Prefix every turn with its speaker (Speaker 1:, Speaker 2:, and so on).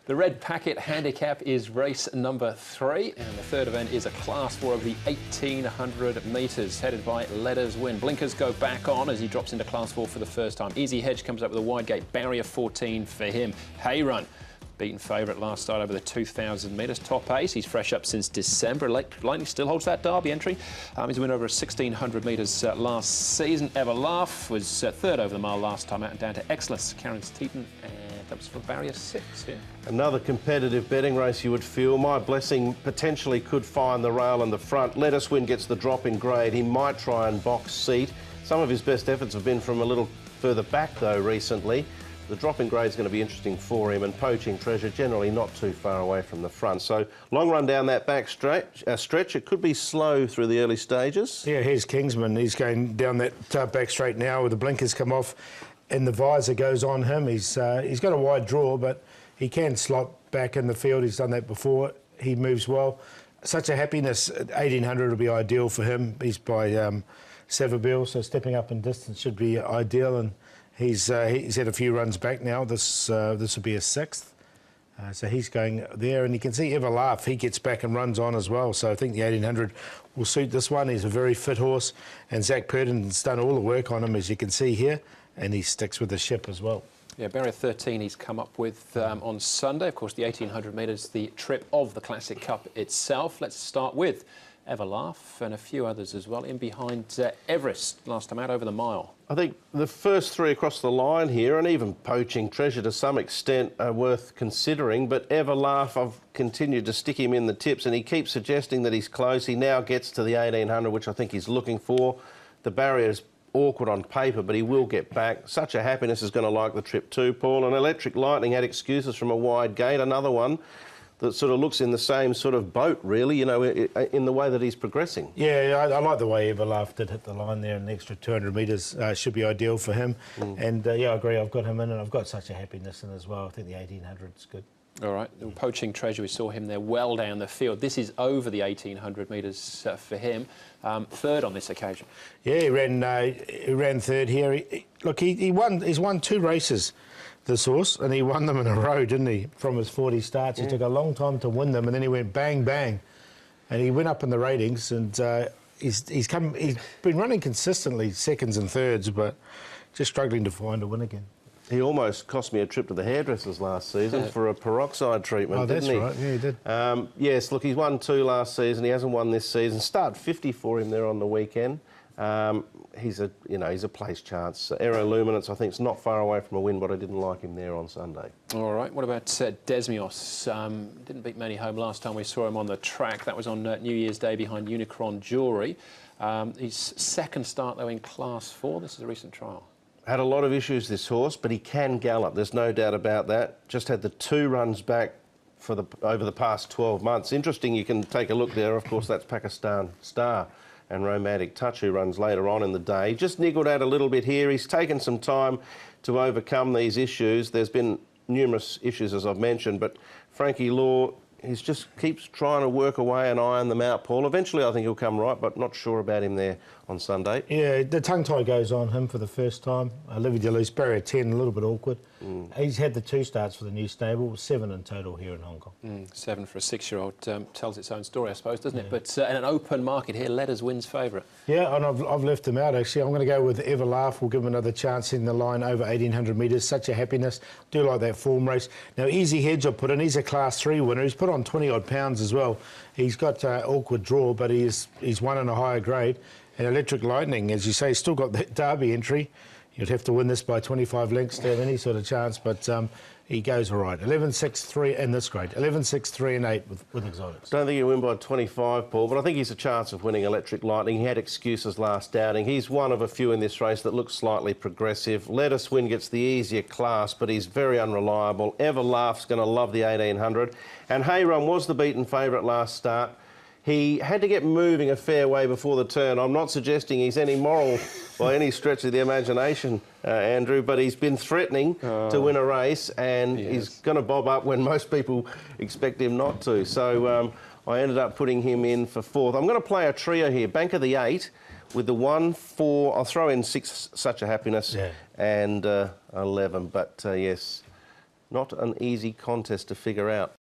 Speaker 1: The red packet handicap is race number 3, and the third event is a Class 4 of the 1800 metres, headed by Letters Win. Blinkers go back on as he drops into Class 4 for the first time. Easy Hedge comes up with a wide gate, barrier 14 for him. Hay Run, beaten favourite last start over the 2,000 metres. Top ace, he's fresh up since December. Lightning still holds that Derby entry. He's a winner over 1,600 metres last season. Everlaugh was third over the mile last time out and down to Excellence. Karen's Teton, and that was for barrier 6 here.
Speaker 2: Another competitive betting race, you would feel. My Blessing potentially could find the rail in the front. Let Us Win gets the drop in grade. He might try and box seat. Some of his best efforts have been from a little further back, though, recently. The drop in grade is going to be interesting for him, and Poaching Treasure generally not too far away from the front. So long run down that back stretch. It could be slow through the early stages.
Speaker 3: Yeah, here's Kingsman. He's going down that back straight now with the blinkers come off and the visor goes on him. He's got a wide draw, but he can slot back in the field. He's done that before. He moves well. Such a Happiness at 1,800 will be ideal for him. He's by Savabeel, so stepping up in distance should be ideal. And he's had a few runs back now. This will be his 6th. So he's going there, and you can see Everlaugh, he gets back and runs on as well. So I think the 1,800 will suit this one. He's a very fit horse, and Zach Purden's done all the work on him, as you can see here, and he sticks with the ship as well.
Speaker 1: Yeah, barrier 13 he's come up with on Sunday. Of course, the 1,800 metres, the trip of the Classic Cup itself. Let's start with Everlaugh and a few others as well, in behind Everest last time out over the mile.
Speaker 2: I think the first 3 across the line here, and even Poaching Treasure to some extent, are worth considering. But Everlaugh, I've continued to stick him in the tips, and he keeps suggesting that he's close. He now gets to the 1,800, which I think he's looking for. The barrier's awkward on paper, but he will get back. Such a Happiness is going to like the trip too, Paul. And Electric Lightning had excuses from a wide gate, another one that sort of looks in the same sort of boat, really, you know, in the way that he's progressing.
Speaker 3: Yeah, I like the way Everlaugh did hit the line there, and the extra 200 metres should be ideal for him. And yeah, I agree, I've got him in, and I've got Such a Happiness in as well. I think the 1,800 is good.
Speaker 1: All right, Poaching Treasure, we saw him there well down the field. This is over the 1,800 metres for him. Third on this occasion.
Speaker 3: Yeah, he ran third here. He's won 2 races, this horse, and he won them in a row, didn't he? From his 40 starts, He took a long time to win them, and then he went bang bang, and he went up in the ratings. And he's been running consistently seconds and thirds, but just struggling to find a win again.
Speaker 2: He almost cost me a trip to the hairdressers last season for a peroxide treatment, didn't he?
Speaker 3: Oh, that's right. Yeah, he did.
Speaker 2: Yes, look, he's won 2 last season. He hasn't won this season. Start 50 for him there on the weekend. He's a place chance. Aeroluminance, I think, is not far away from a win, but I didn't like him there on Sunday. All
Speaker 1: right, what about Desmios? Didn't beat many home last time we saw him on the track. That was on New Year's Day behind Unicron Jewellery. His second start, though, in Class 4. This is a recent trial.
Speaker 2: Had a lot of issues, this horse, but he can gallop. There's no doubt about that. Just had the 2 runs back for over the past 12 months. Interesting, you can take a look there. Of course, that's Pakistan Star and Romantic Touch, who runs later on in the day. Just niggled out a little bit here. He's taken some time to overcome these issues. There's been numerous issues, as I've mentioned, but Frankie Law, he just keeps trying to work away and iron them out, Paul. Eventually, I think he'll come right, but not sure about him there on Sunday.
Speaker 3: Yeah, the tongue tie goes on him for the first time. Livy Deluxe, barrier 10, a little bit awkward. He's had the 2 starts for the new stable, 7 in total here in Hong Kong.
Speaker 1: 7 for a 6-year-old tells its own story, I suppose, doesn't it? But in an open market here, Letters Win's favourite.
Speaker 3: Yeah, and I've left him out, actually. I'm going to go with Everlaugh. We'll give him another chance in the line over 1,800 metres. Such a Happiness. Do like that form race. Now, Easy Hedge I put in. He's a Class 3 winner. He's put on 20-odd pounds as well. He's got awkward draw, but he's won in a higher grade. And Electric Lightning, as you say, still got that Derby entry. You'd have to win this by 25 lengths to have any sort of chance, but he goes all right. 11, 6, 3 in this grade. 11, 6, 3 and 8 with exotics.
Speaker 2: Don't think he'll win by 25, Paul, but I think he's a chance of winning Electric Lightning. He had excuses last outing. He's one of a few in this race that looks slightly progressive. Let Us Win gets the easier class, but he's very unreliable. Everlaugh's going to love the 1,800. And Hay Run was the beaten favourite last start. He had to get moving a fair way before the turn. I'm not suggesting he's any moral by any stretch of the imagination, Andrew, but he's been threatening to win a race, and he's going to bob up when most people expect him not to. So I ended up putting him in for 4th. I'm going to play a trio here. Bank of the 8 with the 1, 4... I'll throw in 6, Such a Happiness, and 11. But, yes, Not an easy contest to figure out.